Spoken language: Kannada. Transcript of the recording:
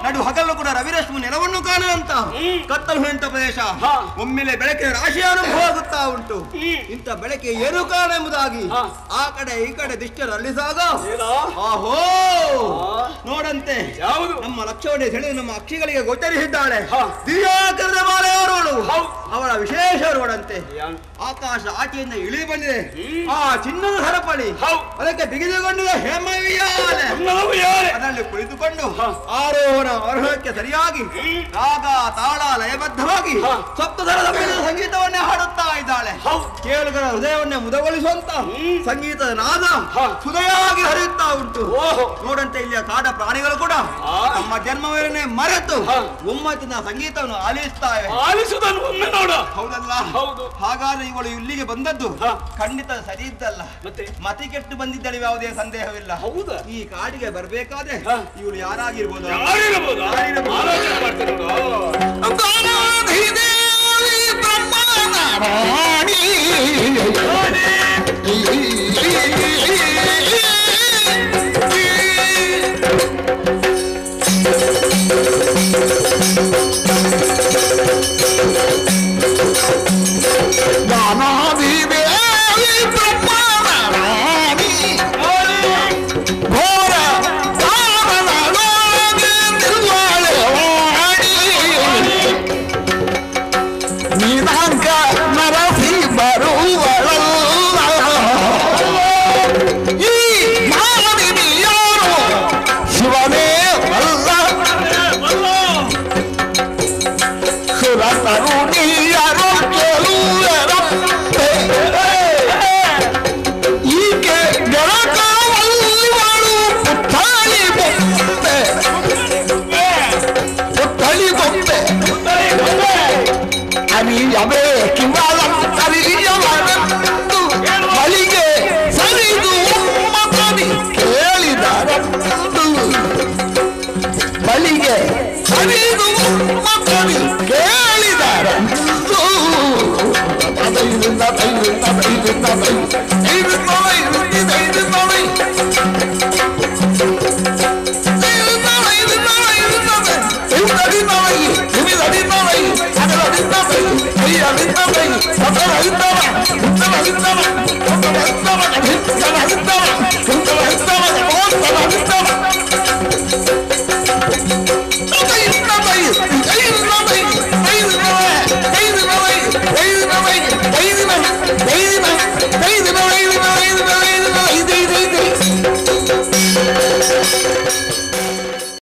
ನಡು ಹಗಲು ಕೂಡ ರವಿರಶ್ಮಿ ನೆಲವನ್ನು ಕಾಣುವಂತ ಕತ್ತಲು ನಿಂತ ಪ್ರದೇಶ ಒಮ್ಮೆಲೆ ಬೆಳಕಿನ ರಾಶಿ ಅನುಭವ ಆಗುತ್ತಾ ಉಂಟು. ಇಂಥ ಬೆಳಕೆ ಏನು ಕಾರಣ ಎಂಬುದಾಗಿ ಆ ಕಡೆ ಈ ಕಡೆ ದಿಷ್ಟ ಅಲ್ಲಿಸಾಗ ಆಹೋ ನೋಡಂತೆ ನಮ್ಮ ಲಕ್ಷ್ಮಣೆ ಸೆಳೆದು ನಮ್ಮ ಅಕ್ಷಿಗಳಿಗೆ ಗೋಚರಿಸಿದ್ದಾಳೆ. ದಿವ್ಯಾಕರದ ಮಾಲೆಯವರೋಳು ಅವಳ ವಿಶೇಷ ನೋಡಂತೆ ಆಕಾಶ ಆಚೆಯಿಂದ ಇಳಿ ಬಂದಿದೆ. ಆ ಚಿನ್ನದ ಸರಪಳಿ ಅದಕ್ಕೆ ಬಿಗಿದುಕೊಂಡಿದೆ ಹೇಮವಿಯಾಲೆ ಅದರಲ್ಲಿ ಕುಳಿತುಕೊಂಡು ಆರೋಹಣ ಅವರೋಹಕ್ಕೆ ಸರಿಯಾಗಿ ರಾಗ ತಾಳ ಲಯಬದ್ಧವಾಗಿ ಸಪ್ತಧರದ ಸಂಗೀತವನ್ನೇ ಹಾಡುತ್ತಾ ಇದ್ದಾಳೆ. ಕೇಳುಗರ ಹೃದಯವನ್ನೇ ಮುದಗೊಳಿಸುವಂತ ಸಂಗೀತದ ನಾದ ಸುದಯಾಗಿ ಹರಿಯುತ್ತಾ ಉಂಟು. ನೋಡಂತೆ ಇಲ್ಲಿಯ ಕಾಡ ಪ್ರಾಣಿಗಳು ಕೂಡ ತಮ್ಮ ಜನ್ಮವನ್ನೇ ಮರೆತು ಒಮ್ಮತ್ತಿನ ಸಂಗೀತವನ್ನು ಆಲಿಸುತ್ತಾರೆ. ಹೌದಲ್ಲ? ಹಾಗಾದ್ರೆ ಇವಳು ಇಲ್ಲಿಗೆ ಬಂದದ್ದು ಖಂಡಿತ ಸರಿ ಇದ್ದಲ್ಲ, ಮತಿ ಕೆಟ್ಟು ಬಂದಿದ್ದಳು, ಯಾವುದೇ ಸಂದೇಹವಿಲ್ಲ. ಈ ಕಾಡಿಗೆ ಬರ್ಬೇಕಾದ್ರೆ ಇವಳು ಯಾರಾಗಿರ್ಬೋದು? Nothing.